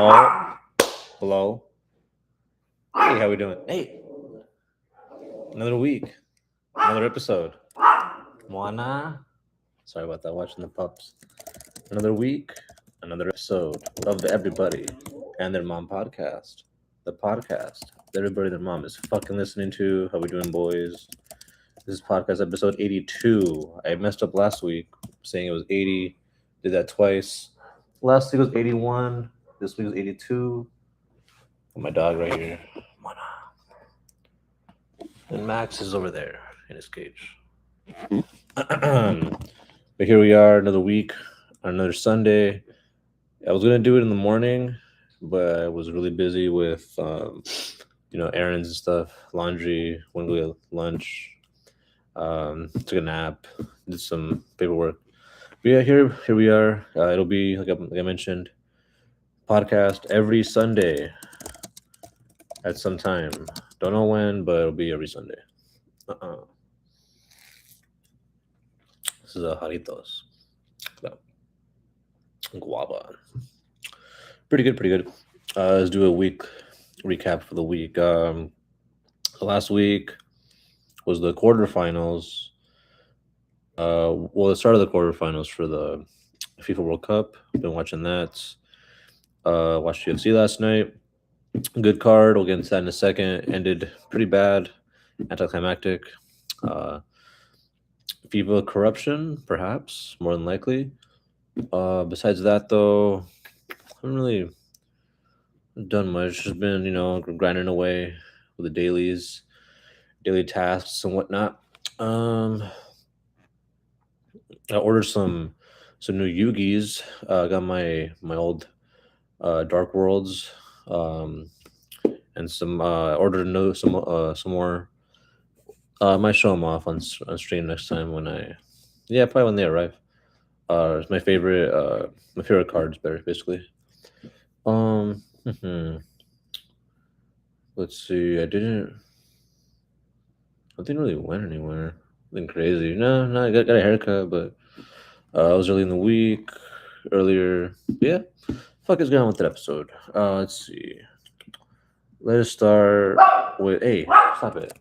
Oh, hello. Hey, how we doing? Hey, another week, another episode. Moana. Sorry about that. Watching the pups. Another week, another episode of the Everybody and Their Mom podcast. The podcast that everybody and their mom is fucking listening to. How we doing, boys? This is podcast episode 82. I messed up last week saying it was 80. Did that twice. Last week was 81. This week was 82. My dog right here. Moana. And Max is over there in his cage. But here we are, another week, another Sunday. I was gonna do it in the morning, but I was really busy with, errands and stuff, laundry. Went to get lunch, took a nap, did some paperwork. But yeah, here we are. It'll be like I mentioned, podcast every Sunday at some time. Don't know when, but it'll be every Sunday. This is a Jaritos. Guava. Pretty good. Let's do a week recap for the week. Last week was the quarterfinals. The start of the quarterfinals for the FIFA World Cup. Been watching that. Watched UFC last night. Good card. We'll get into that in a second. Ended pretty bad, anticlimactic. FIFA corruption, perhaps, more than likely. Besides that, though, I haven't really done much. Just been, grinding away with the daily tasks and whatnot. I ordered some new Yugis. Got my old Dark Worlds, and some ordered some more. I might show them off on stream next time probably when they arrive. It's my favorite cards, basically. Let's see. I didn't really went anywhere. Nothing crazy. No, I got a haircut, but I was early in the week. Earlier, yeah. Fuck is going on with that episode? Let's see. Let us start with. Hey, stop it.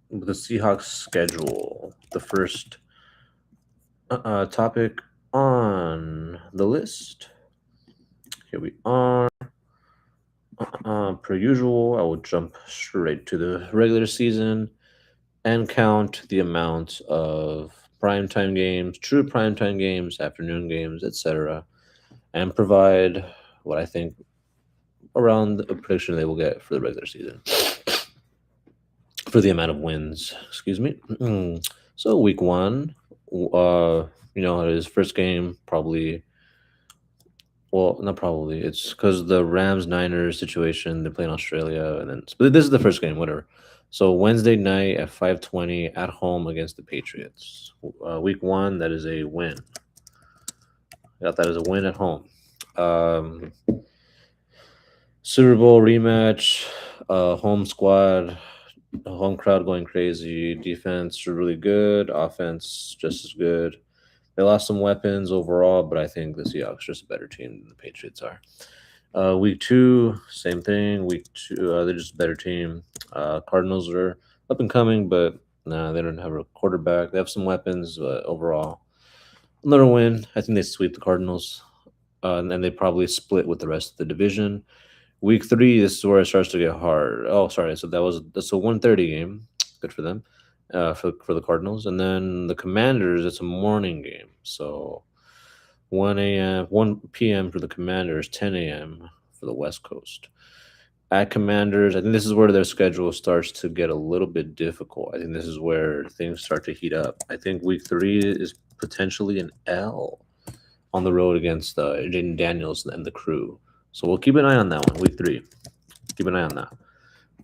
The Seahawks schedule. The first topic on the list. Here we are. Per usual, I will jump straight to the regular season and count the amount of primetime games, true primetime games, afternoon games, etc., and provide what I think around the prediction they will get for the regular season for the amount of wins. Excuse me. So week one, his first game probably. Well, not probably. It's because the Rams-Niners situation. They're playing Australia, but this is the first game. Whatever. So Wednesday night at 5:20 at home against the Patriots. Week one, that is a win. Got that as a win at home. Super Bowl rematch. Home squad. Home crowd going crazy. Defense really good. Offense just as good. They lost some weapons overall, but I think the Seahawks are just a better team than the Patriots are. Week two, same thing. Week two, they're just a better team. Cardinals are up and coming, but they don't have a quarterback. They have some weapons, but overall, another win. I think they sweep the Cardinals, and they probably split with the rest of the division. Week three, this is where it starts to get hard. Oh, sorry. So that's a 1:30 game. Good for them. For the Cardinals, and then the Commanders. It's a morning game, so 1 p.m. for the Commanders, 10 a.m. for the West Coast. At Commanders, I think this is where their schedule starts to get a little bit difficult. I think this is where things start to heat up. I think week three is potentially an L on the road against Jaden Daniels and the crew. So we'll keep an eye on that one. Week three, keep an eye on that.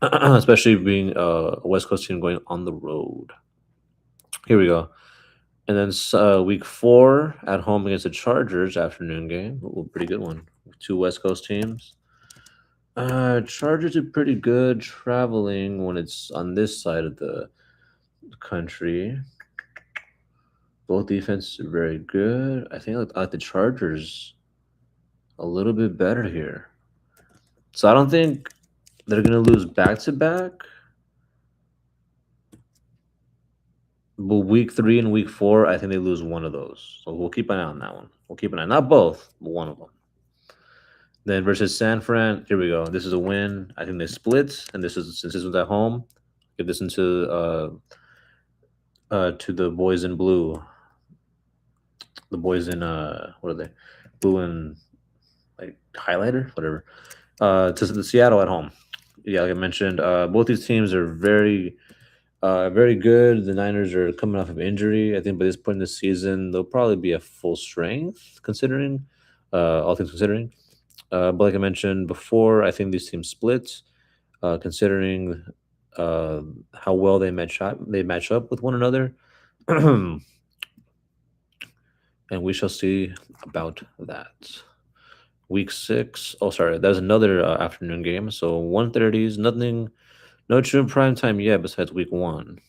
Especially being a West Coast team going on the road. Here we go. And then week four at home against the Chargers, afternoon game. Ooh, pretty good one. Two West Coast teams. Chargers are pretty good traveling when it's on this side of the country. Both defenses are very good. I think I like the Chargers a little bit better here. So I don't think they're gonna lose back to back. But week 3 and week 4, I think they lose one of those. So we'll keep an eye on that one. We'll keep an eye, not both, but one of them. Then versus San Fran, here we go. This is a win. I think they split, and since this was at home, give this into to the boys in blue. The boys in what are they? Blue and like highlighter, whatever. To the Seattle at home. Yeah, like I mentioned, both these teams are very good. The Niners are coming off of injury. I think by this point in the season, they'll probably be at full strength, considering all things considering. But like I mentioned before, I think these teams split, considering how well they match up with one another, and we shall see about that. Week 6. Oh, sorry, there's another afternoon game. So 1:30 is nothing, no true prime time yet besides week 1.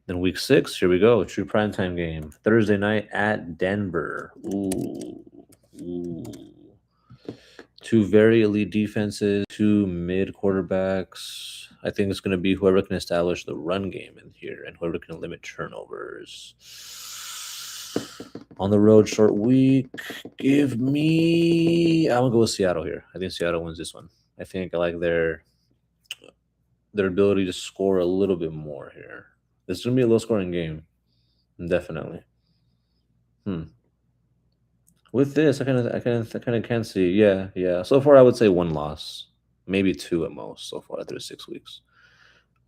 Then week 6, here we go. True primetime game. Thursday night at Denver. Ooh. Two very elite defenses, two mid quarterbacks. I think it's going to be whoever can establish the run game in here and whoever can limit turnovers. On the road, short week. I'm going to go with Seattle here. I think Seattle wins this one. I think I like their ability to score a little bit more here. This is going to be a low-scoring game, definitely. With this, I kind of can see, yeah. So far, I would say 1 loss, maybe 2 at most. So far through 6 weeks.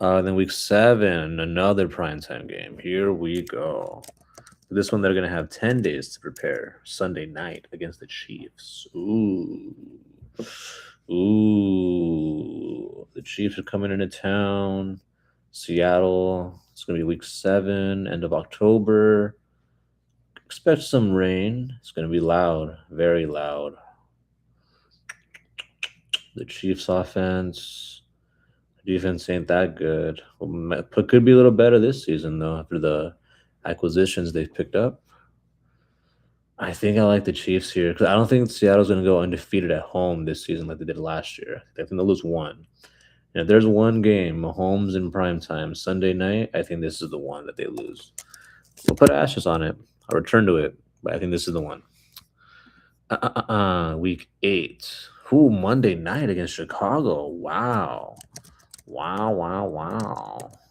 Then week 7, another primetime game. Here we go. This one, they're going to have 10 days to prepare. Sunday night against the Chiefs. Ooh. The Chiefs are coming into town. Seattle. It's going to be week 7, end of October. Expect some rain. It's going to be loud, very loud. The Chiefs' offense, defense ain't that good. Could be a little better this season, though, after the acquisitions they've picked up. I think I like the Chiefs here because I don't think Seattle's going to go undefeated at home this season like they did last year. I think they'll lose 1. And if there's one game, Mahomes in primetime, Sunday night, I think this is the one that they lose. We'll put ashes on it. I'll return to it, but I think this is the one. Week 8. Monday night against Chicago. Wow.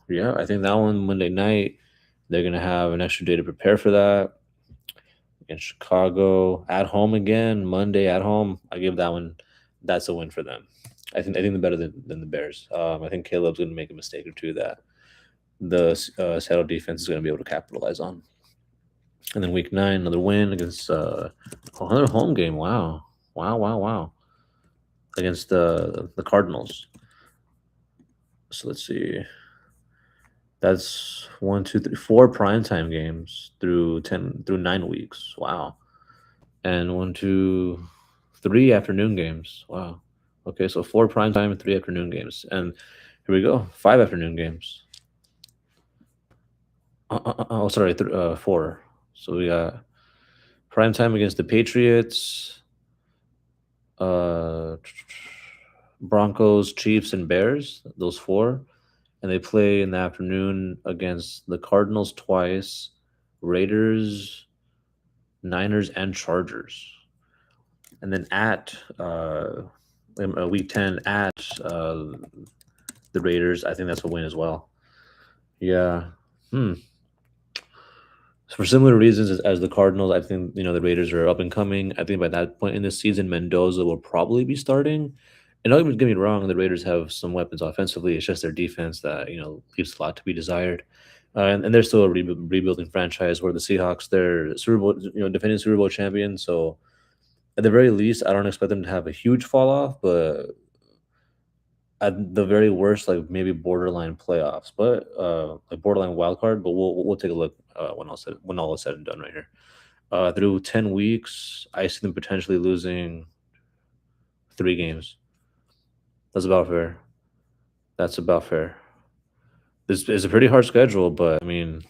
Yeah, I think that one, Monday night, they're going to have an extra day to prepare for that. Against Chicago, at home again, Monday at home. I give that one, that's a win for them. I think they're better than the Bears. I think Caleb's going to make a mistake or two that the Seattle defense is going to be able to capitalize on. And then week 9, another win against another home game. Wow. Against the Cardinals. So let's see. That's 1, 2, 3, 4 primetime games through 9 weeks. Wow. And 1, 2, 3 afternoon games. Wow. Okay, so 4 primetime and 3 afternoon games. And here we go. 5 afternoon games. Sorry, 4. So we got prime time against the Patriots, Broncos, Chiefs, and Bears, those 4. And they play in the afternoon against the Cardinals twice, Raiders, Niners, and Chargers. And then at week 10 at the Raiders, I think that's a win as well. Yeah. For similar reasons as the Cardinals, I think the Raiders are up and coming. I think by that point in the season, Mendoza will probably be starting. And don't get me wrong, the Raiders have some weapons offensively. It's just their defense that leaves a lot to be desired. And they're still a rebuilding franchise. Where the Seahawks, they're Super Bowl, defending Super Bowl champion. So at the very least, I don't expect them to have a huge fall off, but at the very worst, like maybe borderline playoffs, but like borderline wild card. But we'll take a look when all is said and done right here. Through 10 weeks, I see them potentially losing 3 games. That's about fair. This is a pretty hard schedule, but I mean,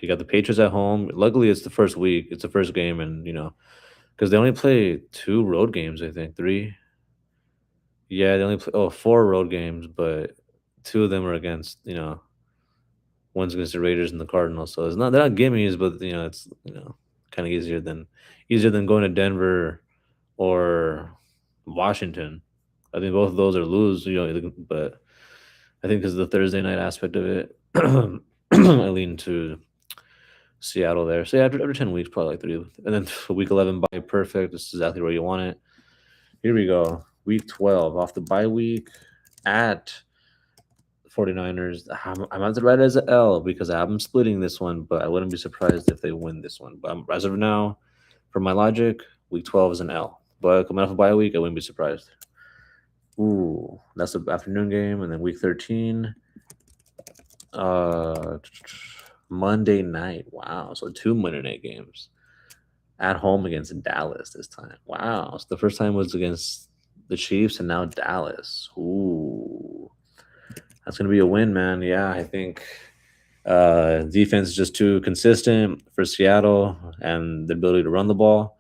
You got the Patriots at home. Luckily, it's the first week. It's the first game, and because they only play 2 road games, I think 3. Yeah, they only play 4 road games, but 2 of them are against one's against the Raiders and the Cardinals. So it's not they're not gimmies, but it's kind of easier than going to Denver or Washington. I think both of those are lose, but I think because of the Thursday night aspect of it, I lean to Seattle there. So yeah, after 10 weeks, probably like 3, and then for week 11 bye perfect. This is exactly where you want it. Here we go, week 12 off the bye week at 49ers. I'm about to write it as an L because I have them splitting this one, but I wouldn't be surprised if they win this one. But as of now, for my logic, week 12 is an L. But coming off a bye week, I wouldn't be surprised. Ooh, that's the afternoon game, and then week 13, Monday night. Wow, so 2 Monday night games at home against Dallas this time. Wow, so the first time was against the Chiefs, and now Dallas. Ooh, that's gonna be a win, man. Yeah, I think defense is just too consistent for Seattle, and the ability to run the ball.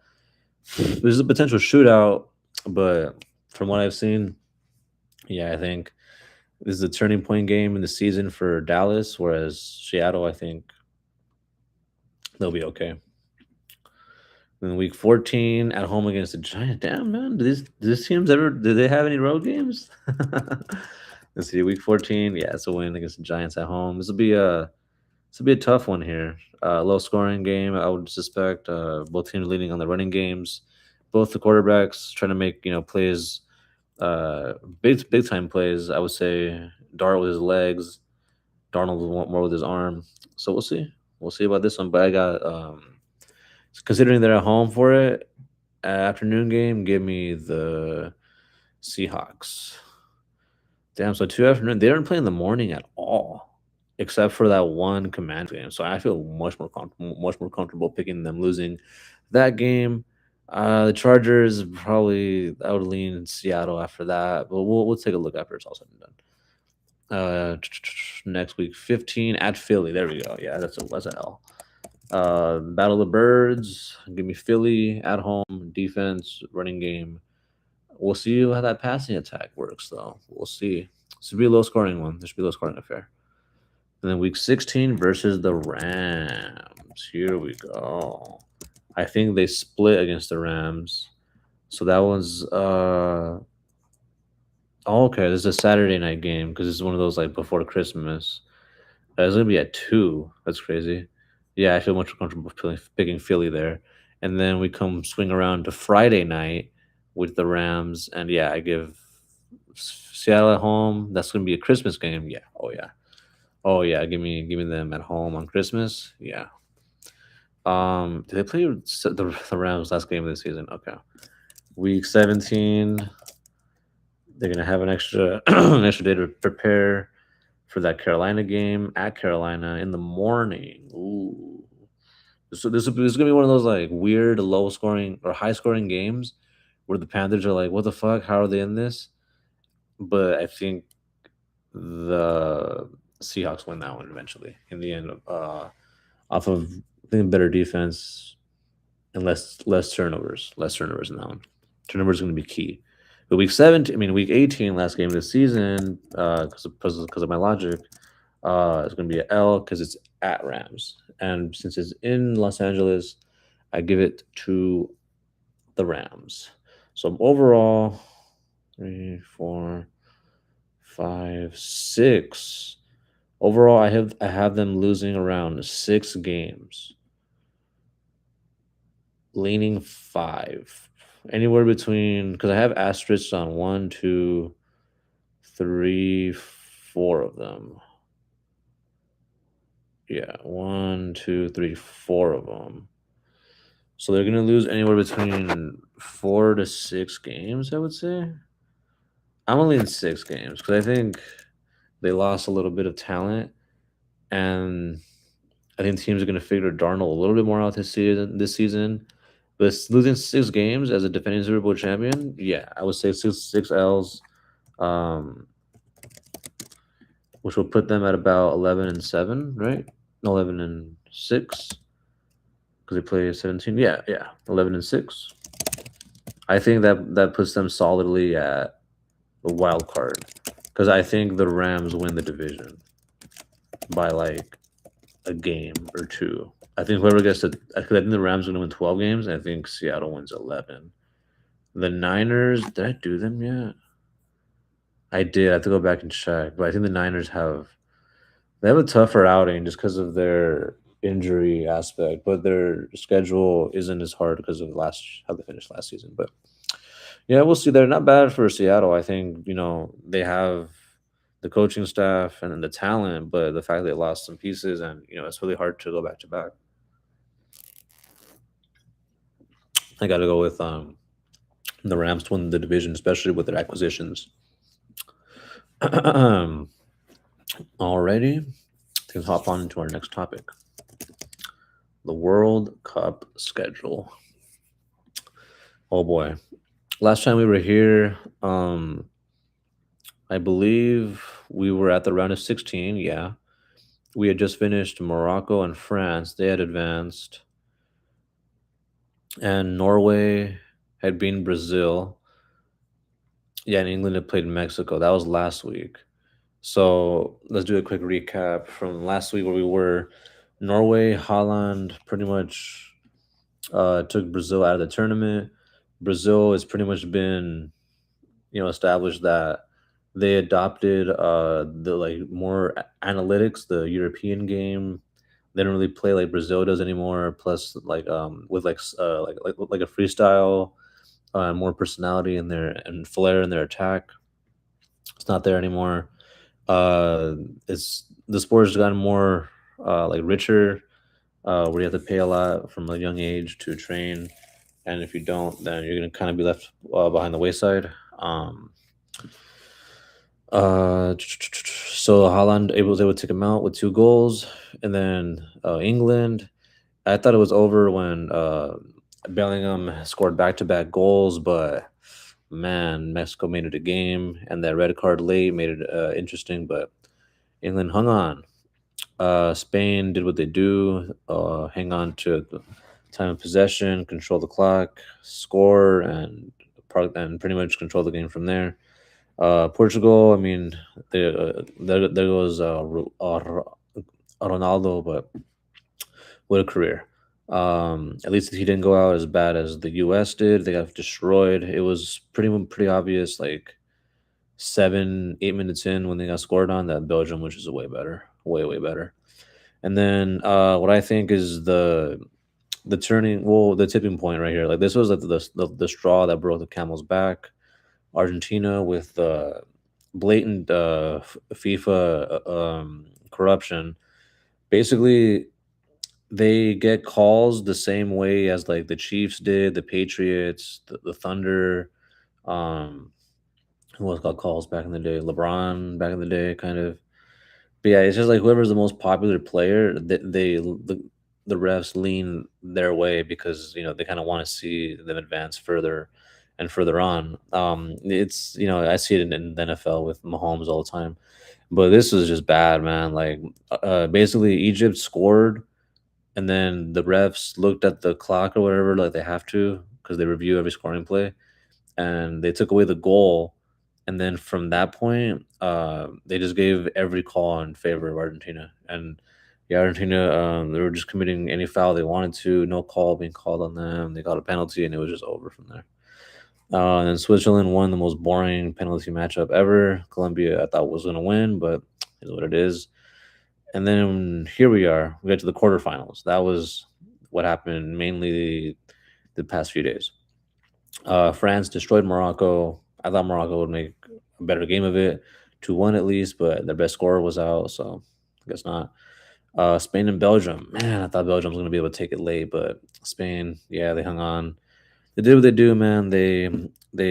There's a potential shootout, but from what I've seen, yeah, I think this is a turning point game in the season for Dallas, whereas Seattle, I think they'll be okay. Then week 14 at home against the Giants. Damn, man, do these teams do they have any road games? Let's see, week 14. Yeah, it's a win against the Giants at home. This will be a tough one here. Low scoring game, I would suspect. Both teams leading on the running games. Both the quarterbacks trying to make plays, big time plays. I would say Dart with his legs, Darnold will want more with his arm. So we'll see. We'll see about this one. But I got considering they're at home for it, afternoon game. Give me the Seahawks. Damn. So 2 afternoon. They didn't play in the morning at all, except for that one command game. So I feel much more comfortable picking them losing that game. The Chargers probably I would lean Seattle after that, but we'll take a look after it's all said and done. Next week 15 at Philly. There we go. Yeah, that's a L. Battle of the Birds. Give me Philly at home. Defense, running game. We'll see how that passing attack works, though. We'll see. This should be a low scoring one. This should be a low scoring affair. And then week 16 versus the Rams. Here we go. I think they split against the Rams. So that was okay. This is a Saturday night game because this is one of those like before Christmas. It's gonna be at 2. That's crazy. Yeah, I feel much more comfortable picking Philly there. And then we come swing around to Friday night with the Rams, and yeah, I give Seattle at home. That's gonna be a Christmas game. Yeah. Oh yeah. Oh yeah. Give me them at home on Christmas. Yeah. Did they play the Rams last game of the season? Okay. Week 17, they're gonna have an extra an extra day to prepare for that Carolina game at Carolina in the morning. Ooh. So this is gonna be one of those like weird low scoring or high scoring games where the Panthers are like, what the fuck? How are they in this? But I think the Seahawks win that one eventually in the end, off of I think better defense and less turnovers. Less turnovers in that one. Turnovers are going to be key. But week 17, I mean week 18, last game of the season, because of my logic, it's going to be an L because it's at Rams, and since it's in Los Angeles, I give it to the Rams. So overall, 3, 4, 5, 6. Overall, I have them losing around 6 games, leaning 5, anywhere between because I have asterisks on 1, 2, 3, 4 of them. Yeah, 1, 2, 3, 4 of them. So they're gonna lose anywhere between 4 to 6 games, I would say. I'm only in 6 games because I think they lost a little bit of talent, and I think teams are going to figure Darnold a little bit more out this season. But losing 6 games as a defending Super Bowl champion, yeah, I would say six L's, um, which will put them at about 11-7, right? 11 and 6 because they play 17. Yeah, yeah, 11-6. I think that puts them solidly at the wild card because I think the Rams win the division by like a game or two. I think whoever gets to, I think the Rams are going to win 12 games. And I think Seattle wins 11. The Niners, did I do them yet? I did. I have to go back and check, but I think the Niners have a tougher outing just because of their injury aspect, but their schedule isn't as hard because of how they finished last season. But yeah, we'll see. They're not bad for Seattle. I think they have the coaching staff and the talent, but the fact they lost some pieces and it's really hard to go back to back. I got to go with the Rams to win the division, especially with their acquisitions. Alrighty, let's hop on into our next topic: the World Cup schedule. Oh boy, last time we were here, I believe we were at the round of 16. Yeah, we had just finished Morocco and France. They had advanced, and Norway had beaten Brazil. Yeah, and England had played Mexico. That was last week. So let's do a quick recap from last week where we were. Norway, Holland pretty much took Brazil out of the tournament. Brazil has pretty much been, established that they adopted the like more analytics, the European game. They don't really play like Brazil does anymore. Plus, like with like a freestyle, more personality in their and flair in their attack. It's not there anymore. It's the sport has gotten more like richer, where you have to pay a lot from a young age to train, and if you don't, then you're gonna kind of be left behind the wayside. So Holland was able to take him out with 2 goals, and then England. I thought it was over when Bellingham scored back-to-back goals, but man, Mexico made it a game, and that red card late made it interesting. But England hung on. Spain did what they do, hang on to the time of possession, control the clock, score, and pretty much control the game from there. Portugal, I mean, there goes Ronaldo, but what a career. At least he didn't go out as bad as the U.S. did. They got destroyed. It was pretty obvious, like 7, 8 minutes in when they got scored on, that Belgium, which is way better, way better. And then what I think is the tipping point right here. Like this was like the straw that broke the camel's back. Argentina with blatant FIFA corruption. Basically, they get calls the same way as like the Chiefs did, the Patriots, the Thunder. Um, who else got calls back in the day? LeBron back in the day, kind of. But yeah, it's just like whoever's the most popular player, the refs lean their way because they kind of want to see them advance further and further on. It's I see it in the NFL with Mahomes all the time, but this was just bad, man. Like, basically, Egypt scored, and then the refs looked at the clock or whatever, like they have to because they review every scoring play, and they took away the goal. And then from that point, they just gave every call in favor of Argentina. And yeah, Argentina, they were just committing any foul they wanted to, no call being called on them. They got a penalty, and it was just over from there. And then Switzerland won the most boring penalty matchup ever. Colombia, I thought was going to win, but it is what it is. And then here we are. We get to the quarterfinals. That was what happened mainly the past few days. France destroyed Morocco. I thought Morocco would make a better game of it, 2-1 at least, but their best scorer was out, so I guess not. Spain and Belgium. Man, I thought Belgium was going to be able to take it late, but Spain, yeah, they hung on. They did what they do, man. They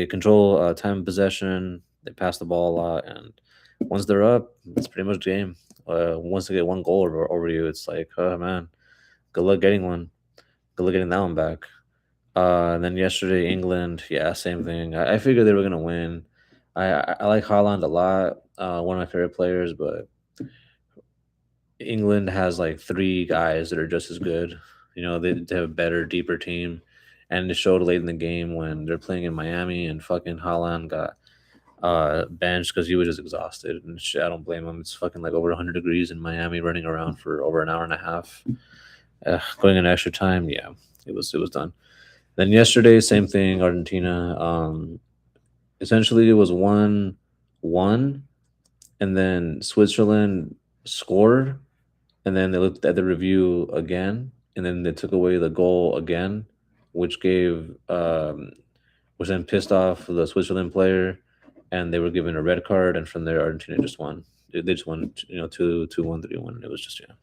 control time of possession. They pass the ball a lot, and once they're up, it's pretty much game. Once they get one goal over you, it's like, oh man, good luck getting one. Good luck getting that one back. And then yesterday, England, yeah, same thing. I figured they were gonna win. I like Haaland a lot, one of my favorite players, but England has like three guys that are just as good. They have a better, deeper team, and it showed late in the game when they're playing in Miami and fucking Haaland got benched because he was just exhausted. And shit, I don't blame him. It's fucking like over 100 degrees in Miami, running around for over an hour and a half, going in extra time. Yeah, it was done. Then yesterday, same thing. Argentina. Essentially, it was 1-1, and then Switzerland scored, and then they looked at the review again, and then they took away the goal again, which gave which then pissed off the Switzerland player, and they were given a red card, and from there Argentina just won. They just won, 2-1, 3-1. It was just, yeah.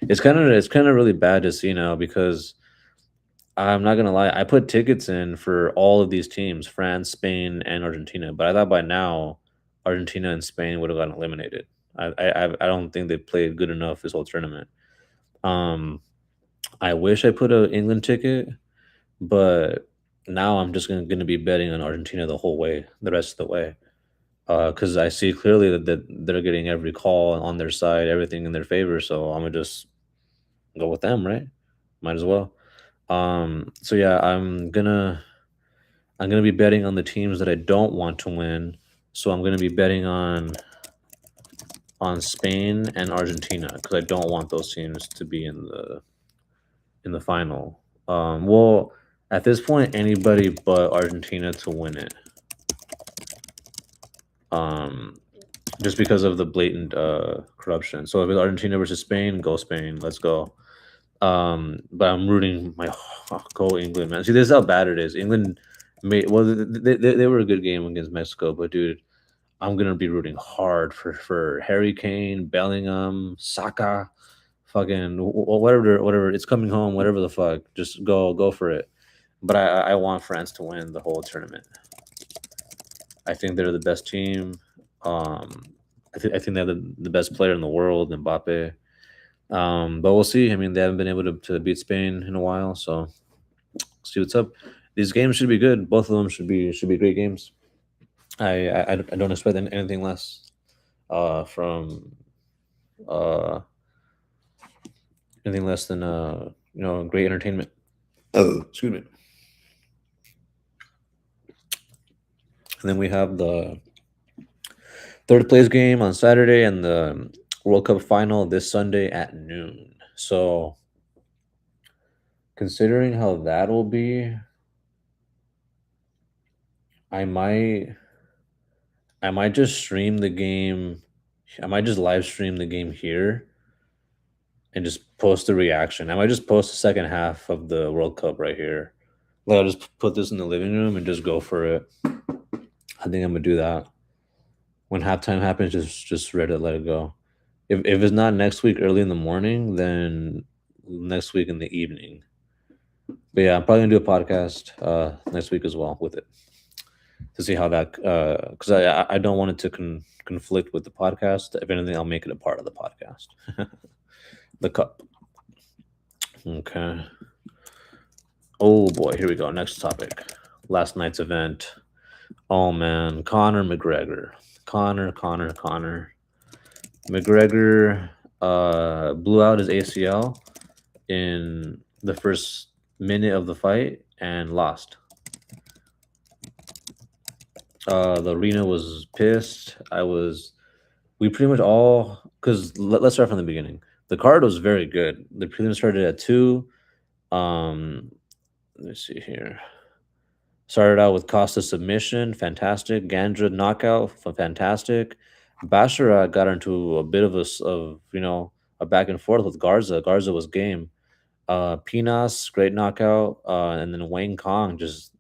It's kind of really bad to see now because I'm not gonna lie, I put tickets in for all of these teams, France, Spain, and Argentina, but I thought by now Argentina and Spain would have gotten eliminated. I don't think they played good enough this whole tournament. Um, I wish I put a England ticket, but now I'm just gonna be betting on Argentina the whole way, the rest of the way, because I see clearly that they're getting every call on their side, everything in their favor. So I'm gonna just go with them, right? Might as well. So yeah, I'm gonna be betting on the teams that I don't want to win. So I'm gonna be betting on Spain and Argentina because I don't want those teams to be in the final. Well, at this point, anybody but Argentina to win it. Um, just because of the blatant corruption. So if it's Argentina versus Spain, go Spain. Let's go. But I'm rooting my go England, man. See, this is how bad it is. England made well. They were a good game against Mexico, but dude, I'm gonna be rooting hard for Harry Kane, Bellingham, Saka, fucking whatever. It's coming home. Whatever the fuck, just go for it. But I want France to win the whole tournament. I think they're the best team. Um, I think they have the best player in the world, Mbappe. But we'll see. I mean, they haven't been able to beat Spain in a while, so see what's up. These games should be good. Both of them should be great games. I don't expect anything less from uh anything less than great entertainment. Oh, excuse me. And then we have the third place game on Saturday and the World Cup final this Sunday at noon. So considering how that will be, I might I might just stream the game. I might just live stream the game here and just post the reaction. I might just post the second half of the World Cup right here. Like I'll just put this in the living room and just go for it. I think I'm gonna do that. When halftime happens, just ready to let it go. If it's not next week early in the morning, then next week in the evening. But yeah, I'm probably gonna do a podcast next week as well with it to see how that because I don't want it to conflict with the podcast. If anything, I'll make it a part of the podcast. The cup. Okay. Oh boy, here we go. Next topic. Last night's event. Oh man, Conor McGregor. Conor. McGregor blew out his ACL in the first minute of the fight and lost. The arena was pissed. We pretty much all, because let's start from the beginning. The card was very good. The prelim started at 2. Um, let me see here. Started out with Costa submission, fantastic. Gandra knockout, fantastic. Bashara got into a bit of a back and forth with Garza. Garza was game. Pinas, great knockout. And then Wayne Kong just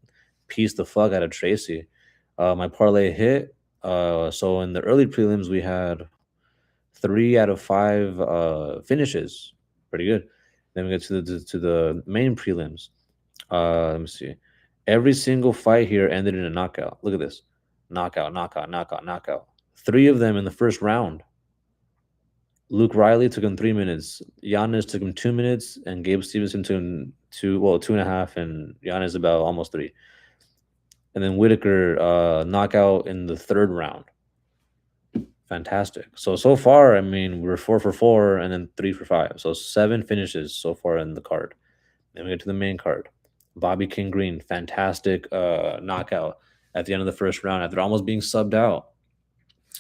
pieced the fuck out of Tracy. My parlay hit. So in the early prelims, we had 3 out of 5 finishes. Pretty good. Then we get to the main prelims. Let me see. Every single fight here ended in a knockout. Look at this. Knockout. 3 of them in the first round. Luke Riley took him 3 minutes. Giannis took him 2 minutes, and Gabe Stevenson took him 2.5, and Giannis about almost 3. And then Whitaker knockout in the third round. Fantastic. So far, I mean, we're 4 for 4 and then 3 for 5. So 7 finishes so far in the card. Then we get to the main card. Bobby King Green, fantastic knockout at the end of the first round after almost being subbed out.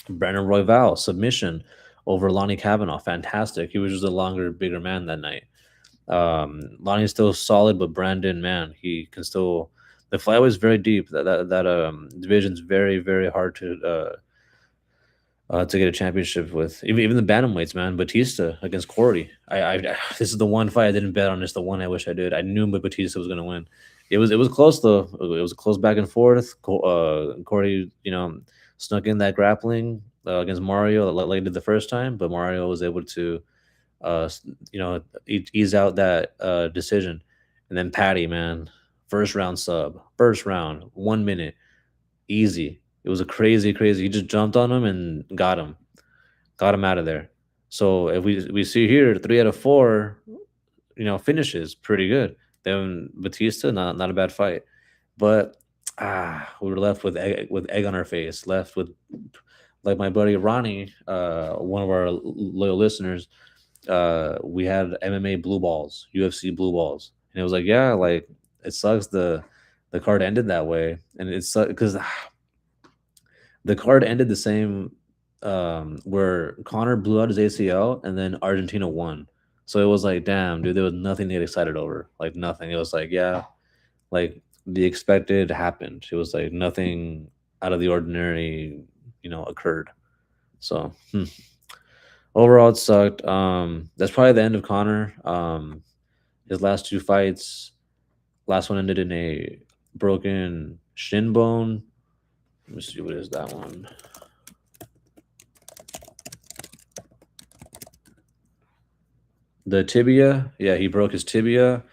Brandon Royval, submission over Lonnie Kavanaugh, fantastic. He was just a longer, bigger man that night. Lonnie's still solid, but Brandon, man, he can still. The flyweight is very deep. That division's very, very hard to get a championship with. Even the bantamweights, man. Batista against Corey. This is the one fight I didn't bet on. It's the one I wish I did. I knew Batista was going to win. It was close though. It was close back and forth. Corey, snuck in that grappling against Mario like he did the first time, but Mario was able to, uh, s- ease out that decision. And then Patty, man, first round sub, first round, 1 minute, easy. It was a crazy, crazy. He just jumped on him and got him out of there. So if we see here 3 out of 4, finishes pretty good. Then Batista, not a bad fight, but we were left with egg on our face. Left with like my buddy Ronnie, one of our loyal listeners. We had MMA blue balls, UFC blue balls, and it was like, yeah, like it sucks the card ended that way, and it's because the card ended the same, where Connor blew out his ACL and then Argentina won. So it was like, damn, dude, there was nothing to get excited over. Like nothing. It was like, yeah, like the expected happened. It was like nothing out of the ordinary, occurred. So overall, it sucked. That's probably the end of Connor. His last 2 fights, last one ended in a broken shin bone. Let me see, what is that one? The tibia. Yeah, he broke his tibia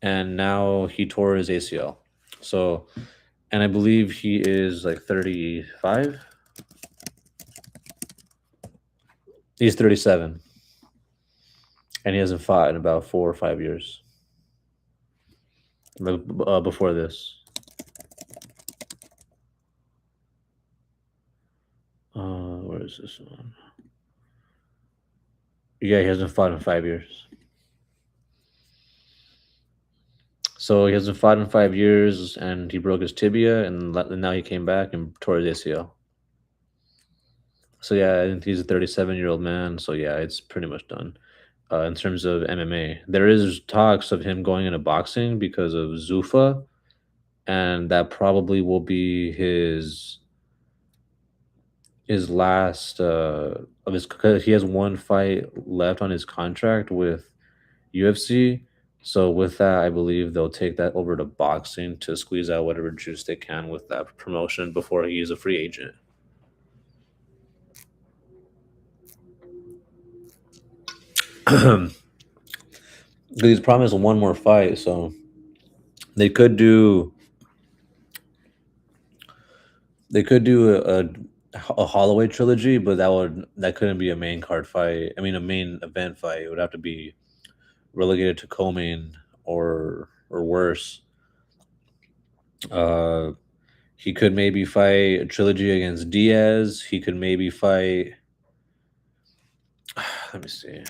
and now he tore his ACL. So, and I believe he is like 35. He's 37 and he hasn't fought in about 4 or 5 years before this. Where is this one? Yeah, he hasn't fought in 5 years. So he hasn't fought in 5 years, and he broke his tibia, and now he came back and tore his ACL. So yeah, I think he's a 37-year-old man. So yeah, it's pretty much done. In terms of MMA, there is talks of him going into boxing because of Zufa, and that probably will be his last of his, because he has one fight left on his contract with UFC. So with that, I believe they'll take that over to boxing to squeeze out whatever juice they can with that promotion before he's a free agent. He's promised one more fight, so they could do a Holloway trilogy, but that couldn't be a main card fight. I mean, a main event fight. It would have to be relegated to co-main or worse. Uh, he could maybe fight a trilogy against Diaz. He could maybe fight. Let me see.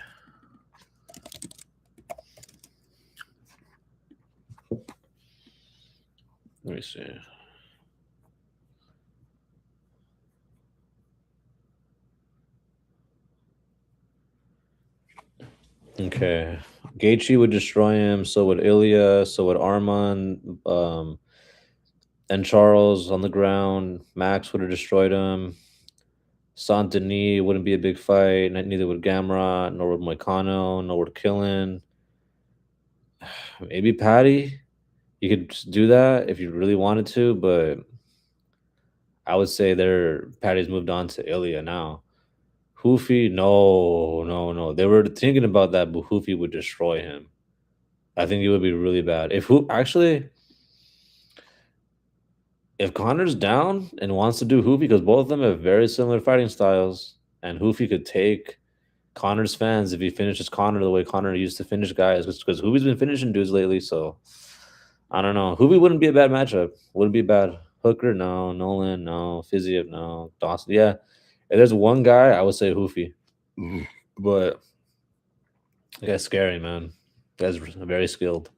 Let me see. Okay. Gaethje would destroy him. So would Ilya. So would Arman. And Charles on the ground. Max would have destroyed him. Saint Denis wouldn't be a big fight. Neither would Gamrot, nor would Moicano, nor would Killen. Maybe Patty. You could just do that if you really wanted to, but I would say Patty's moved on to Ilya now. Hoofy, no, no, no. They were thinking about that, but Hoofy would destroy him. I think it would be really bad. If Connor's down and wants to do Hoofy, because both of them have very similar fighting styles, and Hoofy could take Connor's fans if he finishes Connor the way Connor used to finish guys, because Hoofy's been finishing dudes lately. So I don't know. Hoofy wouldn't be a bad matchup. Wouldn't be bad. Hooker, no. Nolan, no. Fiziev, no. Dawson, yeah. If there's one guy, I would say Hoofy, Mhm. but that guy's scary, man. That guy's very skilled.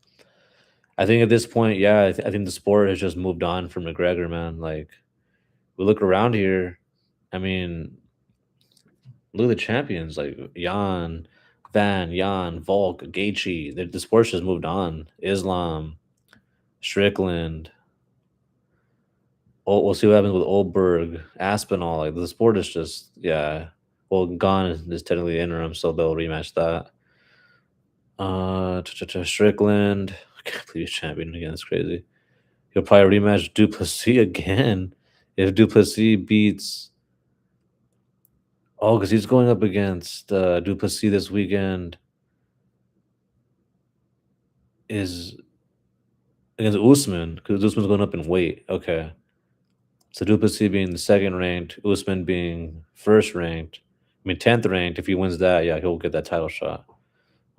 I think at this point, yeah, I think the sport has just moved on from McGregor, man. Like we look around here, I mean, look at the champions like Jan, Volk, Gaethje. The sport's just moved on. Islam, Strickland. We'll see what happens with Oldberg, Aspinall. Like the sport is just, yeah. Well, Gone is technically interim, so they'll rematch that. Strickland. I can't believe he's champion again. It's crazy. He'll probably rematch Duplessis again if Duplessis beats. Oh, because he's going up against Duplessis this weekend. Is against Usman because Usman's going up in weight. Okay, so Duplessis being the second ranked, Usman being first ranked. I mean 10th ranked. If he wins that, yeah, he'll get that title shot.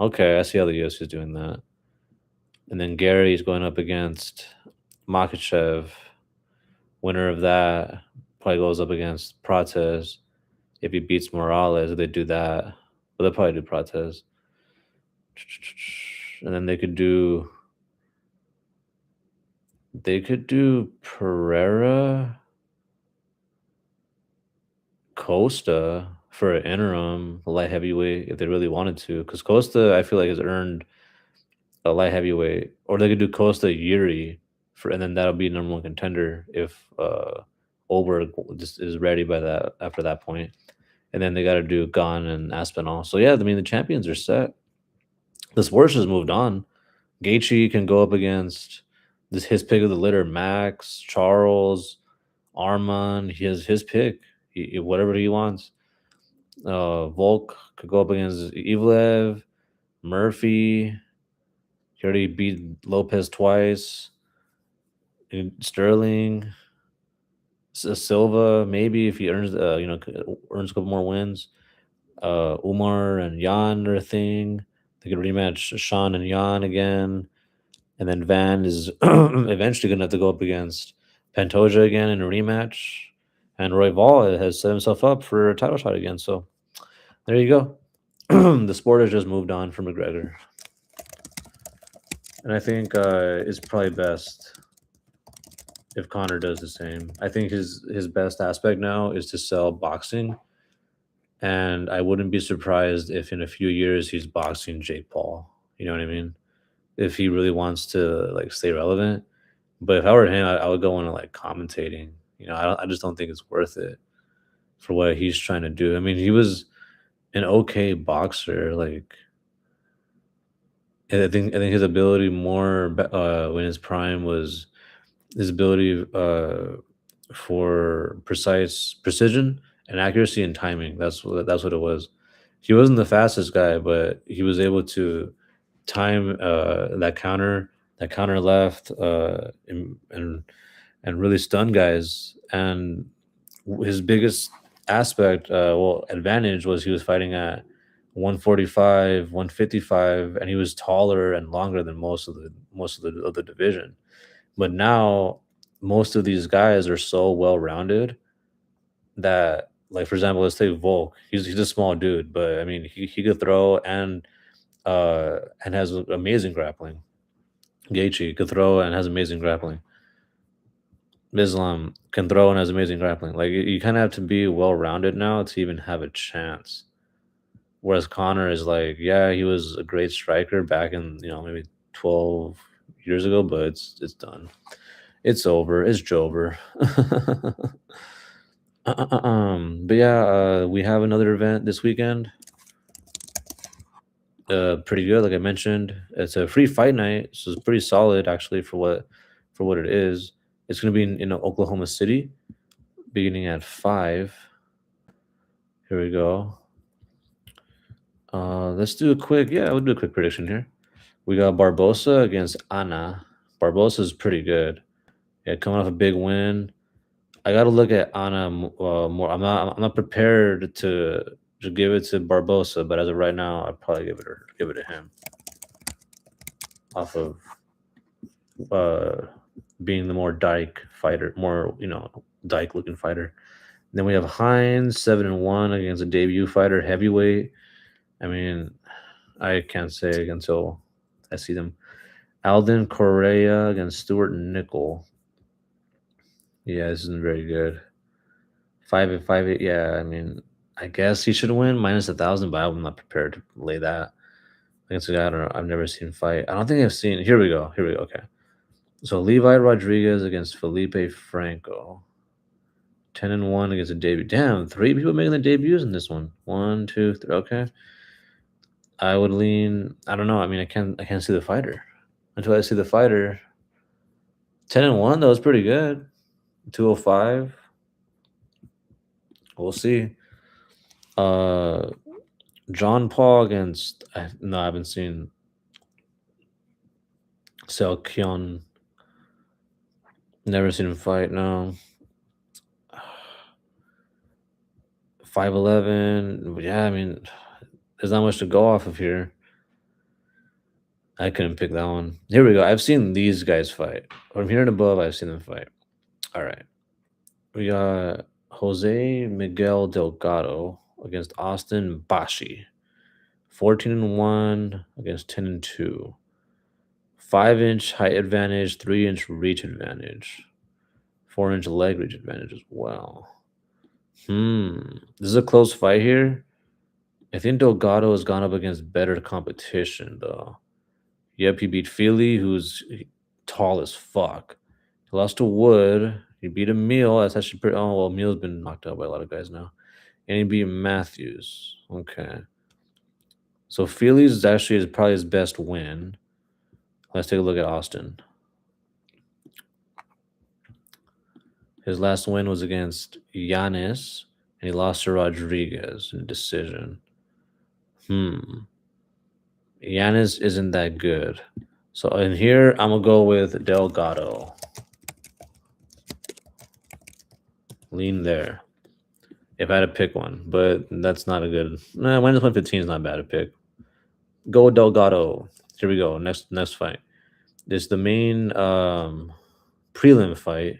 Okay, I see how the UFC is doing that. And then Gary's going up against Makachev. Winner of that probably goes up against Prates. If he beats Morales, if they do that, but they'll probably do Prates. And then they could do Pereira, Costa for an interim light heavyweight if they really wanted to. Because Costa, I feel like, has earned a light heavyweight, or they could do Costa Yuri for, and then that'll be number one contender if Olberg just is ready by that after that point. And then they got to do Gon and Aspinall. So yeah, I mean the champions are set. The sports has moved on. Gaethje can go up against this his pick of the litter: Max, Charles, Arman. He has his pick. Whatever he wants. Volk could go up against Evlev, Murphy. He already beat Lopez twice. And Sterling, Silva, maybe if he earns, earns a couple more wins. Umar and Jan are a thing. They could rematch Sean and Jan again. And then Van is eventually going to have to go up against Pantoja again in a rematch. And Roy Vall has set himself up for a title shot again. So there you go. The sport has just moved on from McGregor. And I think it's probably best if Connor does the same. I think his best aspect now is to sell boxing. And I wouldn't be surprised if in a few years he's boxing Jake Paul. You know what I mean? If he really wants to like stay relevant. But if I were him, I would go into like commentating. I just don't think it's worth it for what he's trying to do. I mean, he was an okay boxer. Like, and I think his ability more when his prime was his ability for precise precision and accuracy and timing. That's what it was. He wasn't the fastest guy, but he was able to time that counter left, and really stun guys. And his biggest advantage was he was fighting at 145, 155, and he was taller and longer than most of the division. But now most of these guys are so well rounded that, like, for example, let's take Volk. He's a small dude, but I mean he could throw and has amazing grappling. Gaethje could throw and has amazing grappling. Islam can throw and has amazing grappling. Like you kind of have to be well rounded now to even have a chance. Whereas Connor is like, yeah, he was a great striker back in maybe 12 years ago, but it's done. It's over. It's Jover. But yeah, we have another event this weekend. Pretty good, like I mentioned. It's a free fight night, so it's pretty solid actually for what it is. It's gonna be in Oklahoma City, beginning at 5. Here we go. Let's do a quick. Yeah, we'll do a quick prediction here. We got Barbosa against Anna. Barbosa is pretty good. Yeah, coming off a big win. I got to look at Anna more. I'm not prepared to give it to Barbosa, but as of right now, I'd probably give it to him. Off of uh, being the more Dyke fighter, more Dyke looking fighter. Then we have Hines 7-1 against a debut fighter, heavyweight. I mean, I can't say until I see them. Alden Correa against Stuart Nickel. Yeah, this isn't very good. 5-5. Yeah, I mean, I guess he should win -1,000, but I'm not prepared to lay that against a guy I don't know. I've never seen fight. I don't think I've seen. Here we go. Here we go. Okay. So Levi Rodriguez against Felipe Franco. 10-1 against a debut. Damn, 3 people making the debuts in this one. 1, 2, 3. Okay. I would lean. I don't know. I mean, I can't see the fighter until I see the fighter. 10-1 though is pretty good. 205. We'll see. John Paul against. No, I haven't seen Selkyon. Never seen him fight. No. 5'11". Yeah, I mean, there's not much to go off of here. I couldn't pick that one. Here we go. I've seen these guys fight. From here and above, I've seen them fight. All right. We got Jose Miguel Delgado against Austin Bashi. 14-1 against 10-2. 5-inch height advantage, 3-inch reach advantage. 4-inch leg reach advantage as well. This is a close fight here. I think Delgado has gone up against better competition, though. Yep, he beat Feely, who's tall as fuck. He lost to Wood. He beat Emil. That's actually pretty. Oh, well, Emil's been knocked out by a lot of guys now. And he beat Matthews. Okay. So Feely's is actually probably his best win. Let's take a look at Austin. His last win was against Giannis, and he lost to Rodriguez in decision. Giannis isn't that good. So in here, I'm going to go with Delgado. Lean there. If I had to pick one, but that's not a good. Nah, minus 115 is not bad to pick. Go Delgado. Here we go. Next fight. This is the main prelim fight.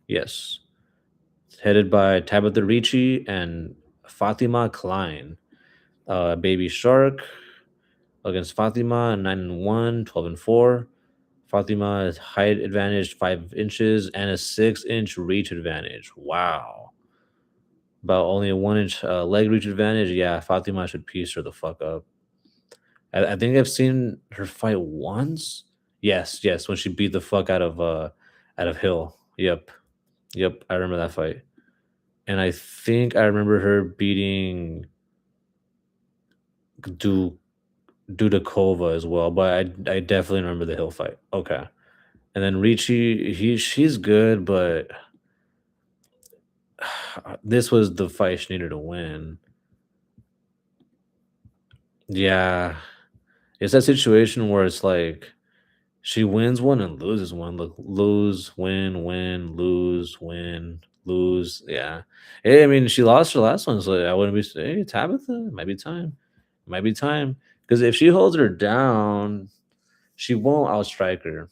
Yes. It's headed by Tabitha Ricci and Fatima Klein. Baby Shark against Fatima, 9-1, 12-4. Fatima has height advantage 5 inches and a 6-inch reach advantage. Wow. About only a 1-inch leg reach advantage. Yeah, Fatima should piece her the fuck up. I think I've seen her fight once. Yes, when she beat the fuck out of Hill. Yep. I remember that fight. And I think I remember her beating Dudakova as well, but I definitely remember the Hill fight. Okay. And then Ricci, she's good, but this was the fight she needed to win. Yeah. It's that situation where it's like she wins one and loses one. Look, lose, win, lose, win, lose. Yeah. Hey, I mean, she lost her last one, so I wouldn't be saying, hey, Tabitha, it might be time. It might be time. Because if she holds her down, she won't outstrike her.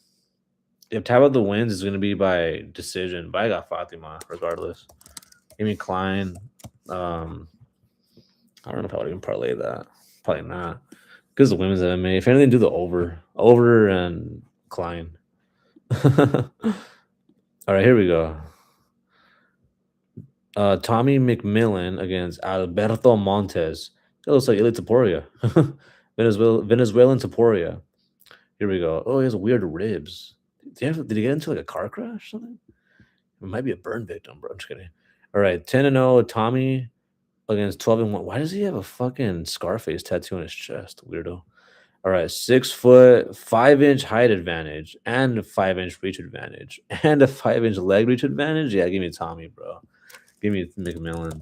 If Tabitha wins, it's going to be by decision. But I got Fatima regardless. Amy Klein. I don't know if I would even parlay that. Probably not. Because the women's MMA. If anything, do the over and Klein. All right, here we go. Tommy McMillan against Alberto Montes. That looks like Ili Taporia. Venezuelan Taporia. Here we go. Oh, he has weird ribs. Did he get into like a car crash or something? It might be a burn victim, bro. I'm just kidding. All right, 10-0 Tommy against 12-1. Why does he have a fucking Scarface tattoo on his chest? Weirdo. All right, 6 foot, 5-inch height advantage, and a 5-inch reach advantage, and a 5-inch leg reach advantage. Yeah, give me Tommy, bro. Give me McMillan.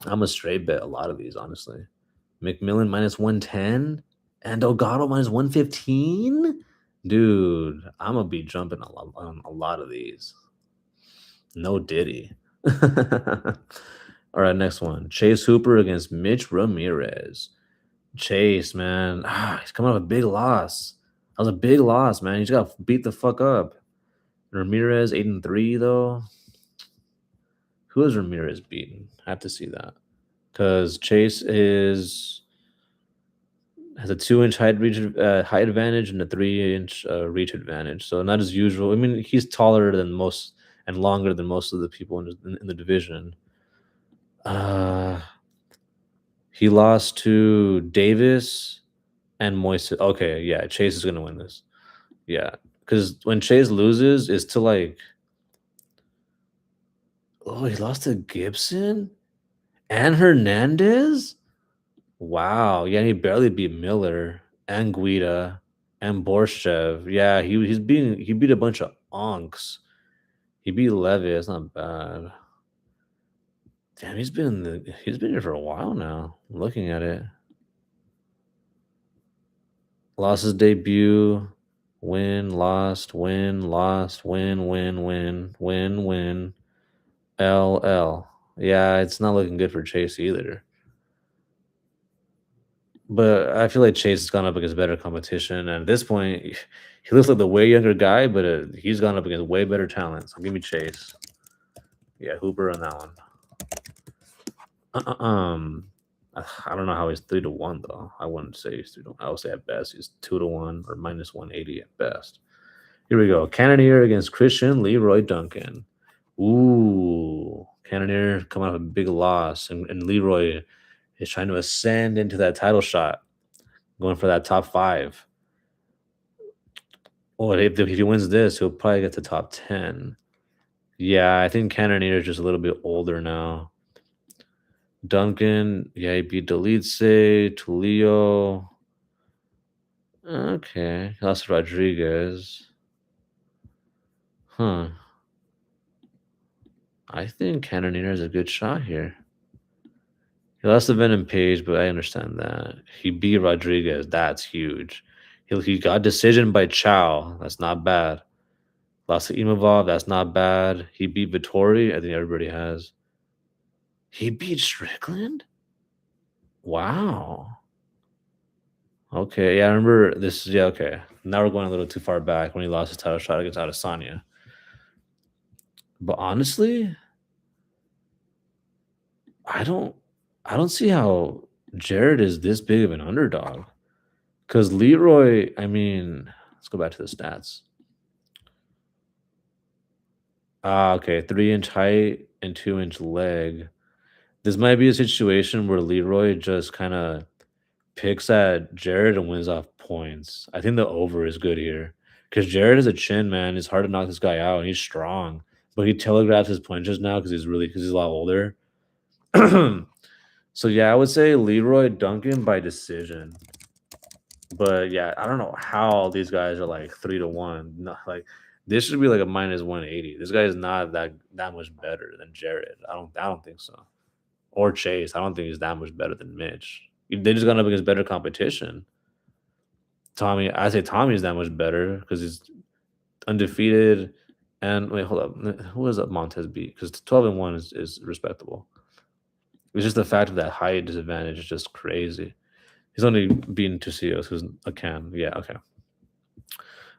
I'm a straight bet a lot of these, honestly. McMillan -110 and Delgado -115. Dude, I'm gonna be jumping on a lot of these. No Diddy. All right, next one. Chase Hooper against Mitch Ramirez. Chase, man. He's coming off a big loss. That was a big loss, man. He's got beat the fuck up. Ramirez 8-3 though. Who has Ramirez beaten? I have to see that because Chase is has a 2 inch height advantage and a 3 inch reach advantage. So not as usual. I mean, he's taller than most and longer than most of the people in the division. Uh, he lost to Davis and Moises. Okay, yeah, Chase is gonna win this. Yeah, because when Chase loses, it's to like, oh, he lost to Gibson and Hernandez. Wow, yeah, he barely beat Miller and Guida and Borshev. Yeah, he beat a bunch of onks. He beat Levy. That's not bad. Damn, he's been here for a while now. Looking at it, lost his debut, win, lost, win, lost, win, win, win, win, win, LL. Yeah, it's not looking good for Chase either. But I feel like Chase has gone up against better competition, and at this point, he looks like the way younger guy, but he's gone up against way better talent. So give me Chase. Yeah, Hooper on that one. Um, I don't know how he's 3-1 though. I wouldn't say he's 3-1. I would say at best he's 2-1 or -180 at best. Here we go. Cannoneer against Christian Leroy Duncan. Ooh, Cannoneer coming off a big loss, and Leroy is trying to ascend into that title shot, going for that top 5. Well, if he wins this, he'll probably get to top 10. Yeah, I think Cannoneer is just a little bit older now. Duncan, yeah, he beat Delice, Tulio. Okay, he lost to Rodriguez. Huh. I think Cannoneer is a good shot here. He lost to Venom Page, but I understand that. He beat Rodriguez. That's huge. He got decision by Chow. That's not bad. Lost to Imavov. That's not bad. He beat Vittori. I think everybody has. He beat Strickland? Wow. Okay, yeah, I remember this. Yeah, okay. Now we're going a little too far back when he lost his title shot against Adesanya. But honestly, I don't, I don't see how Jared is this big of an underdog. Because Leroy, I mean, let's go back to the stats. Ah, okay, 3 inch height and 2 inch leg. This might be a situation where Leroy just kind of picks at Jared and wins off points. I think the over is good here because Jared is a chin man. It's hard to knock this guy out, and he's strong. But he telegraphs his punches now because he's a lot older. So yeah, I would say Leroy Duncan by decision. But yeah, I don't know how these guys are like 3-1. No, like this should be like a -180. This guy is not that much better than Jared. I don't think so. Or Chase. I don't think he's that much better than Mitch. They just gone up against better competition. Tommy, I say Tommy's that much better because he's undefeated. And wait, hold up. Who is that Montez beat? Because 12-1 is respectable. It's just the fact of that height disadvantage is just crazy. He's only beaten Tucios, who's a can. Yeah, okay.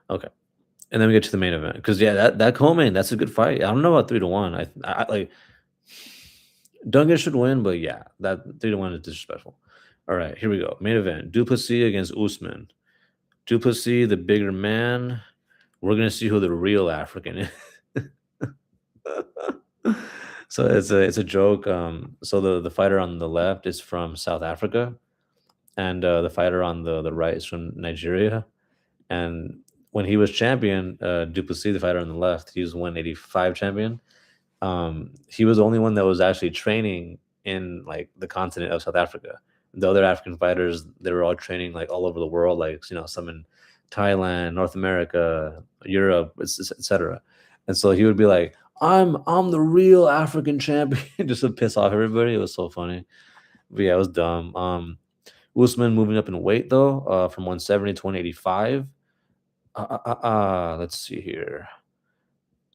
Okay. And then we get to the main event. Because yeah, that co-main, that's a good fight. I don't know about 3-1. I like Duncan should win, but yeah, that 3-1 is disrespectful. All right, here we go. Main event. Duplessis against Usman. Duplessis, the bigger man. We're gonna see who the real African is. So it's a joke. So the fighter on the left is from South Africa, and the fighter on the right is from Nigeria. And when he was champion, Duplessis, the fighter on the left, he was 185 champion. He was the only one that was actually training in like the continent of South Africa. The other African fighters, they were all training like all over the world, like some in Thailand, North America, Europe, etc. And so he would be like, I'm the real African champion," just to piss off everybody. It was so funny. But yeah, it was dumb. Usman moving up in weight though, from 170 to 185. Let's see here.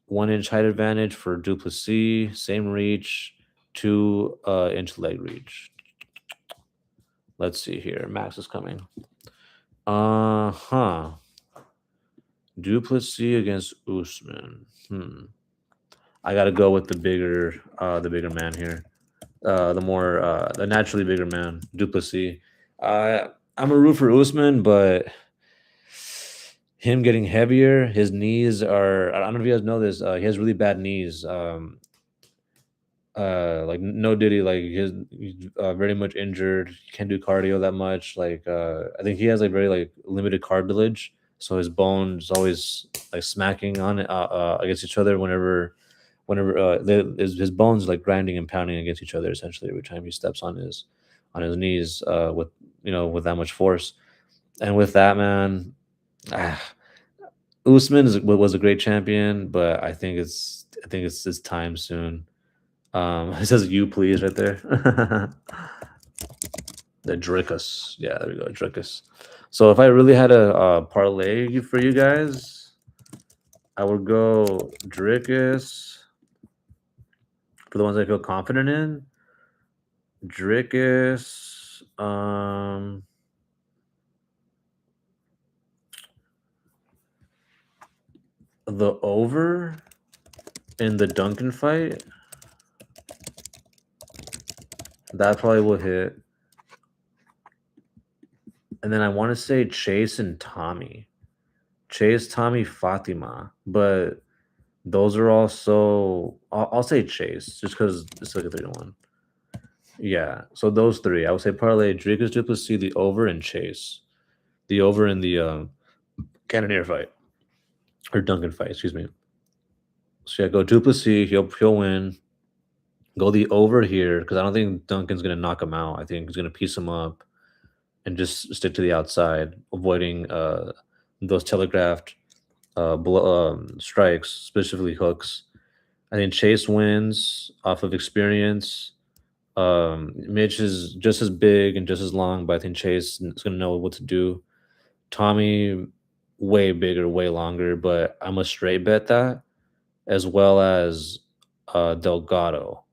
1 inch height advantage for Duplessis, same reach, 2 inch leg reach. Let's see here. Max is coming. Duplessis against Usman. I got to go with the bigger man here. The naturally bigger man, Duplessis. I'm a root for Usman, but him getting heavier, his knees are. I don't know if you guys know this. He has really bad knees. Like no Diddy, like he's very much injured. He can't do cardio that much. Like I think he has like very like limited cartilage, so his bones always like smacking on it against each other whenever his bones like grinding and pounding against each other essentially every time he steps on his knees with with that much force. And with that, man, ah, Usman was a great champion, but I think it's time soon. It says "you please" right there. The Drickus, yeah, there we go, Drickus. So if I really had a parlay for you guys, I would go Drickus for the ones I feel confident in. Drickus, the over in the Duncan fight, that probably will hit. And then I want to say Chase and Tommy. Chase, Tommy, Fatima. But those are also, I'll say Chase just because it's like a 3-1. Yeah. So those three. I would say parlay Dricus Duplessis, the over, and Chase. The over in the Cannoneer fight. Or Duncan fight, excuse me. So yeah, go Duplessis. He'll win. Go the over here because I don't think Duncan's gonna knock him out. I think he's gonna piece him up and just stick to the outside, avoiding those telegraphed strikes, specifically hooks. I think Chase wins off of experience. Mitch is just as big and just as long, but I think Chase is gonna know what to do. Tommy, way bigger, way longer, but I'm a straight bet that, as well as Delgado.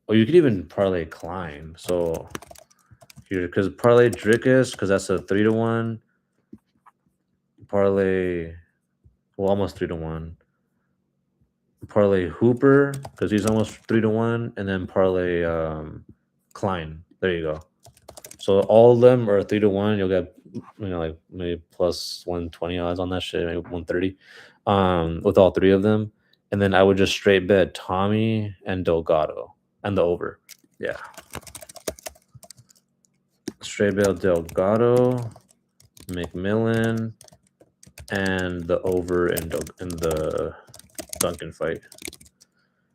Or you could even parlay Klein. So here, because parlay Drickus, because that's a 3-1. Parlay, well, almost 3-1. Parlay Hooper, because he's almost 3-1, and then parlay Klein. There you go. So all of them are 3-1. You'll get like maybe plus 120 odds on that shit, maybe 130. With all three of them. And then I would just straight bet Tommy and Delgado and the over. Yeah. Straight bet Delgado, McMillan, and the over in the Duncan fight.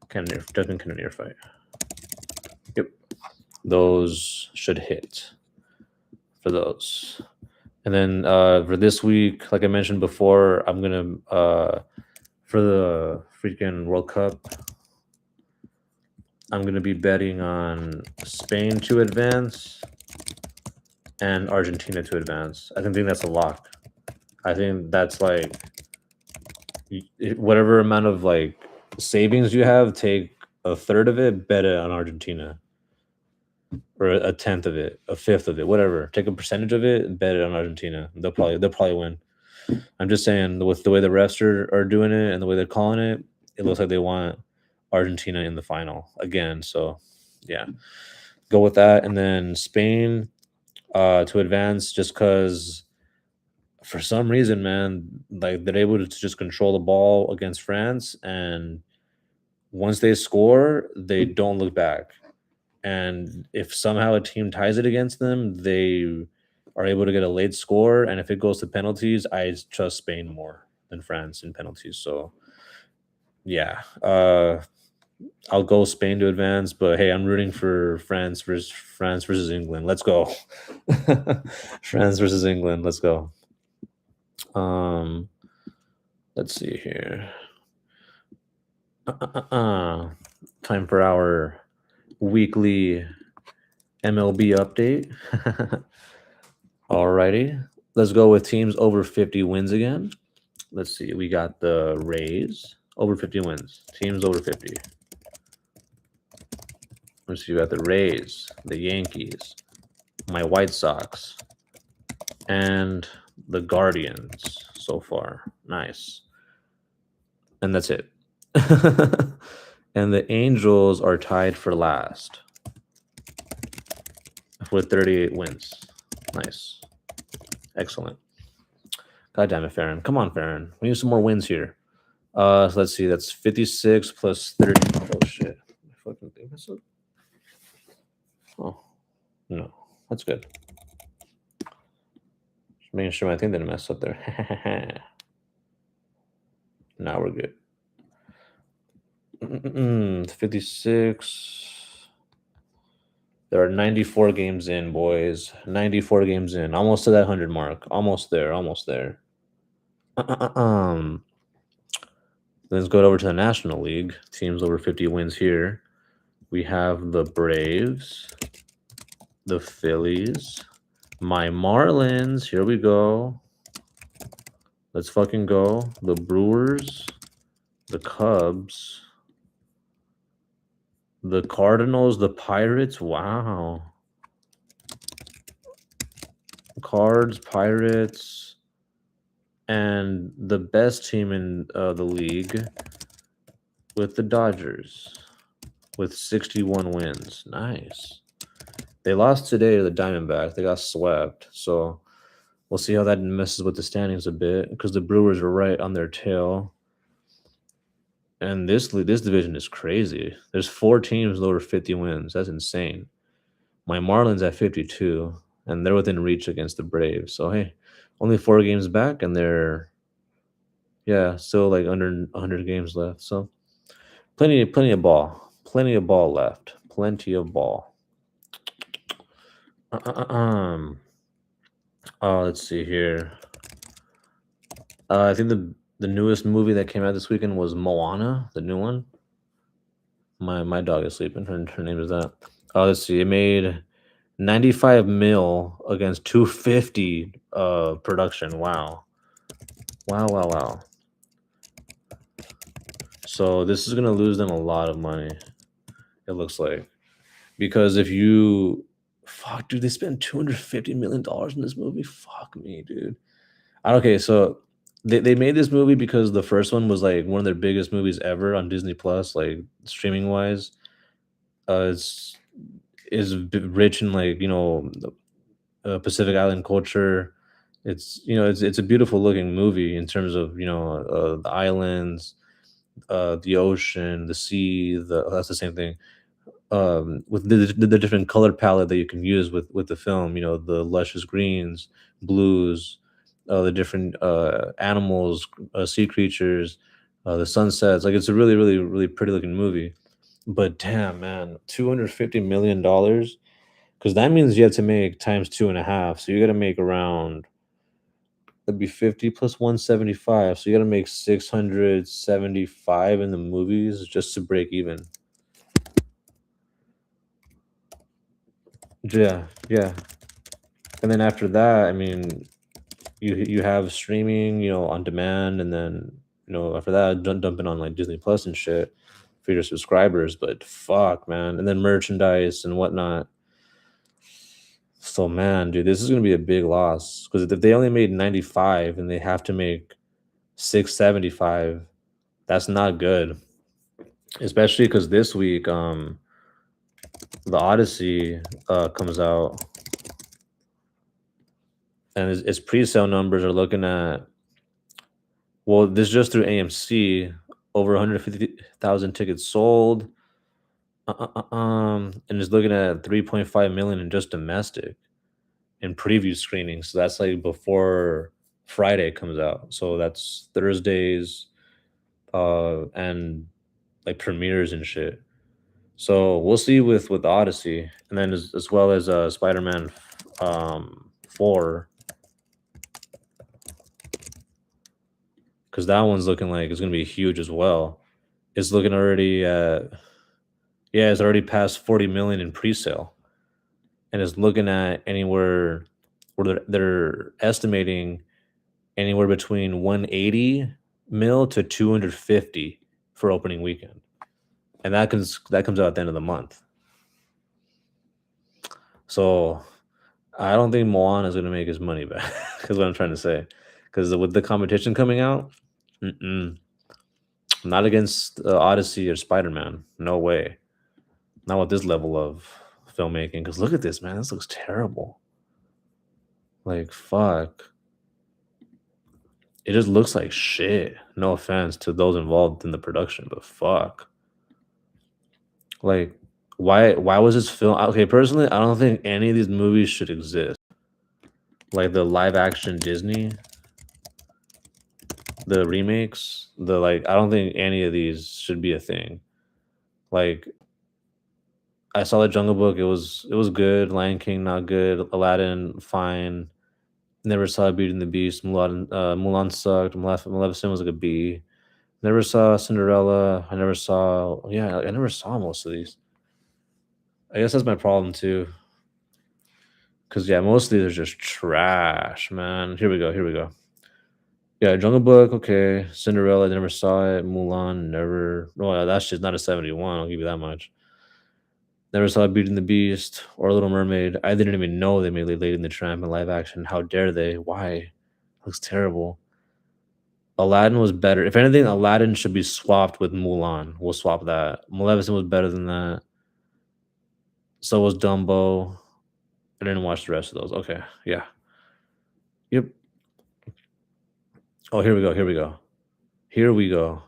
Duncan Cannoneer fight. Yep. Those should hit for those. And then for this week, like I mentioned before, I'm gonna for the freaking World Cup, I'm gonna be betting on Spain to advance and Argentina to advance. I think that's a lock. I think that's like whatever amount of like savings you have, take a third of it, bet it on Argentina, or a tenth of it, a fifth of it, whatever. Take a percentage of it and bet it on Argentina. They'll probably win. I'm just saying, with the way the refs are doing it and the way they're calling it, it looks like they want Argentina in the final again. So yeah, go with that. And then Spain to advance, just because for some reason, man, like they're able to just control the ball against France, and once they score, they don't look back. And if somehow a team ties it against them, they are able to get a late score. And if it goes to penalties, I trust Spain more than France in penalties. So yeah, I'll go Spain to advance. But hey, I'm rooting for France versus England. Let's go. France versus England. Let's go. Let's see here. Time for our weekly MLB update. Alrighty, let's go with teams over 50 wins again. Let's see, we got the Rays over 50 wins. Teams over 50. Let's see, we got the Rays, the Yankees, my White Sox, and the Guardians so far. Nice. And that's it. And the Angels are tied for last with 38 wins. Nice. Excellent. God damn it, Farron. Come on, Farron. We need some more wins here. So let's see. That's 56 plus 30. Oh, shit. I fucking think that's it. Oh, no. That's good. Just making sure my thing didn't mess up there. Now we're good. 56. There are 94 games in, boys. 94 games in. Almost to that 100 mark. Almost there. Almost there. Let's go over to the National League. Teams over 50 wins here. We have the Braves, the Phillies, my Marlins. Here we go. Let's fucking go. The Brewers, the Cubs, the Cardinals, the Pirates. Wow. Cards, Pirates, and the best team in the league with the Dodgers with 61 wins. Nice. They lost today to the Diamondbacks. They got swept. So we'll see how that messes with the standings a bit because the Brewers are right on their tail. And this division is crazy. There's 4 teams with over 50 wins. That's insane. My Marlins at 52, and they're within reach against the Braves. So, hey, only 4 games back, and they're, still like under 100 games left. So, plenty of ball. Plenty of ball left. Plenty of ball. Let's see here. I think the newest movie that came out this weekend was Moana, the new one. My dog is sleeping. Her name is that. Let's see. It made 95 mil against 250 production. Wow. Wow. So this is gonna lose them a lot of money. It looks like. Because if you fuck, dude, they spent $250 million in this movie. Fuck me, dude. Okay, so they made this movie because the first one was like one of their biggest movies ever on Disney Plus, like streaming wise. It's is rich in like Pacific Island culture. It's a beautiful looking movie in terms of the islands, the ocean, the sea. That's the same thing. With the different color palette that you can use with the film, the luscious greens, blues, the different animals, sea creatures, the sunsets. Like it's a really, really, really pretty looking movie. But damn, man, $250 million, because that means you have to make times 2.5. So you got to make around, that'd be 50 plus 175. So you got to make 675 in the movies just to break even. Yeah. And then after that, I mean, you have streaming, on demand, and then after that, dumping on like Disney Plus and shit for your subscribers. But fuck, man, and then merchandise and whatnot. So man, dude, this is gonna be a big loss because if they only made 95 and they have to make 675, that's not good. Especially because this week, the Odyssey comes out, and its pre-sale numbers are looking at, well, this is just through AMC, over 150,000 tickets sold, and it's looking at 3.5 million in just domestic in preview screenings. So that's like before Friday comes out. So that's Thursdays, and like premieres and shit. So we'll see with Odyssey, and then as well as Spider-Man 4, because that one's looking like it's gonna be huge as well. It's looking already at, it's already past 40 million in pre-sale, and it's looking at anywhere where they're estimating anywhere between 180 mil to 250 for opening weekend, and that comes out at the end of the month. So I don't think Moana is going to make his money back. Is what I'm trying to say. Because with the competition coming out, Not against Odyssey or Spider-Man. No way. Not with this level of filmmaking. Because look at this, man. This looks terrible. Like, fuck. It just looks like shit. No offense to those involved in the production, but fuck. Like, why was this film okay? Personally, I don't think any of these movies should exist. Like the live action Disney, the remakes, the like, I don't think any of these should be a thing. Like, I saw the Jungle Book. It was good. Lion King not good. Aladdin fine. Never saw Beauty and the Beast. Mulan sucked. Maleficent was like a B. Never saw Cinderella. I never saw. Yeah, I never saw most of these. I guess that's my problem too. Cause yeah, most of these are just trash, man. Here we go. Here we go. Yeah, Jungle Book, okay. Cinderella, never saw it. Mulan, never. No, that's just not a 71. I'll give you that much. Never saw Beauty and the Beast or Little Mermaid. I didn't even know they made Lady and the Tramp in live action. How dare they? Why? Looks terrible. Aladdin was better. If anything, Aladdin should be swapped with Mulan. We'll swap that. Maleficent was better than that. So was Dumbo. I didn't watch the rest of those. Okay, yeah. Yep. Oh, here we go. Here we go. Here we go.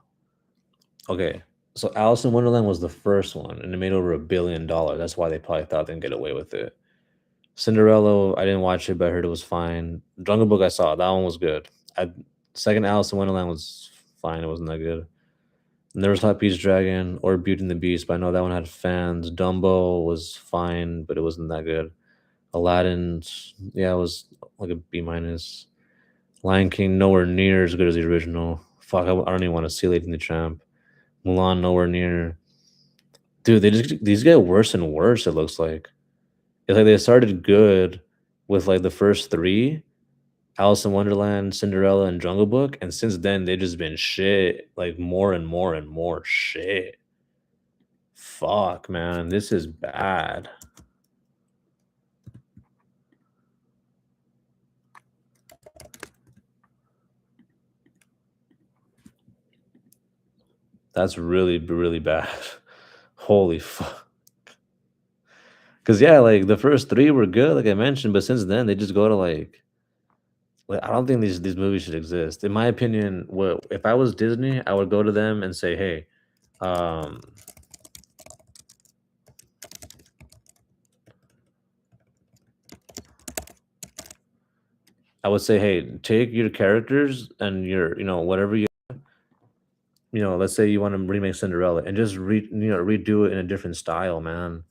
Okay. So Alice in Wonderland was the first one, and it made over $1 billion. That's why they probably thought they can get away with it. Cinderella, I didn't watch it, but I heard it was fine. Jungle Book, I saw that one was good. Second Alice in Wonderland was fine. It wasn't that good. Never saw Peach Dragon or Beauty and the Beast, but I know that one had fans. Dumbo was fine, but it wasn't that good. Aladdin, yeah, it was like a B minus. Lion King, nowhere near as good as the original. Fuck, I don't even want to see Lady and the Tramp. Mulan, nowhere near. Dude, these get worse and worse. It looks like it's like they started good with like the first three, Alice in Wonderland, Cinderella, and Jungle Book, and since then they just been shit, like more and more and more shit. Fuck, man, this is bad. That's really, really bad. Holy fuck. Because yeah, like the first three were good, like I mentioned, but since then they just go to like I don't think these movies should exist. In my opinion, what if I was Disney, I would go to them and say, hey, um, I would say, hey, take your characters and your, whatever let's say you want to remake Cinderella and just redo it in a different style, man.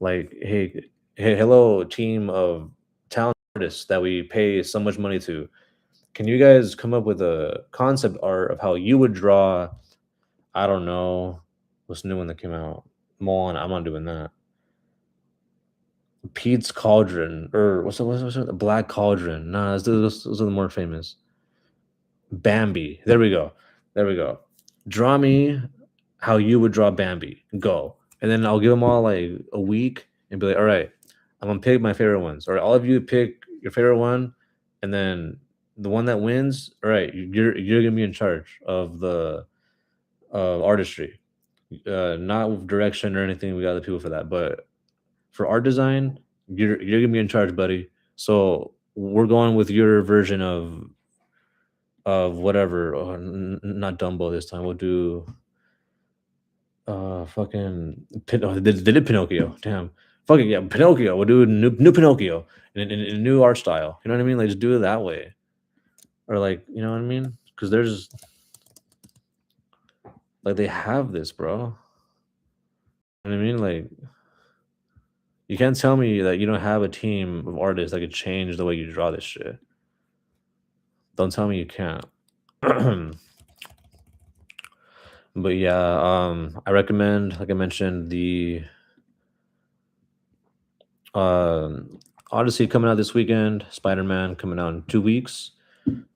Like, hey, hello, team of talented artists that we pay so much money to. Can you guys come up with a concept art of how you would draw? I don't know what's the new one that came out. Moana. I'm not doing that. Pete's Cauldron or what's the Black Cauldron? Nah, those are the more famous. Bambi. There we go. There we go. Draw me how you would draw Bambi. Go. And then I'll give them all like a week and be like, all right, I'm gonna pick my favorite ones. All right, all of you pick your favorite one, and then the one that wins, all right, you're gonna be in charge of the artistry. Not with direction or anything. We got the people for that, but for art design, you're gonna be in charge, buddy. So we're going with your version of whatever. Oh, not Dumbo this time. We'll do fucking they did Pinocchio. Damn. Fucking yeah, Pinocchio. We'll do new Pinocchio in a new art style. You know what I mean? Like just do it that way. Or like, you know what I mean? Because there's like they have this, bro. You know what I mean? Like you can't tell me that you don't have a team of artists that could change the way you draw this shit. Don't tell me you can't. But yeah, I recommend, like I mentioned, the Odyssey coming out this weekend, Spider-Man coming out in 2 weeks.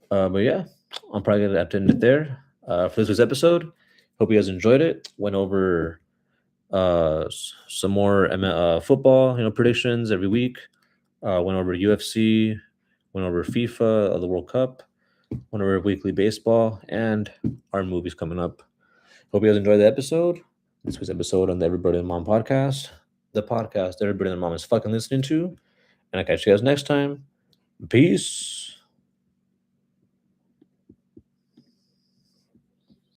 But yeah, I'm probably gonna have to end it there for this week's episode. Hope you guys enjoyed it. Went over some more football, predictions every week. Went over UFC, went over FIFA, the World Cup, went over weekly baseball, and our movies coming up. Hope you guys enjoyed the episode. This was episode on the Everybody and Mom podcast, the podcast everybody and their mom is fucking listening to. And I'll catch you guys next time. Peace.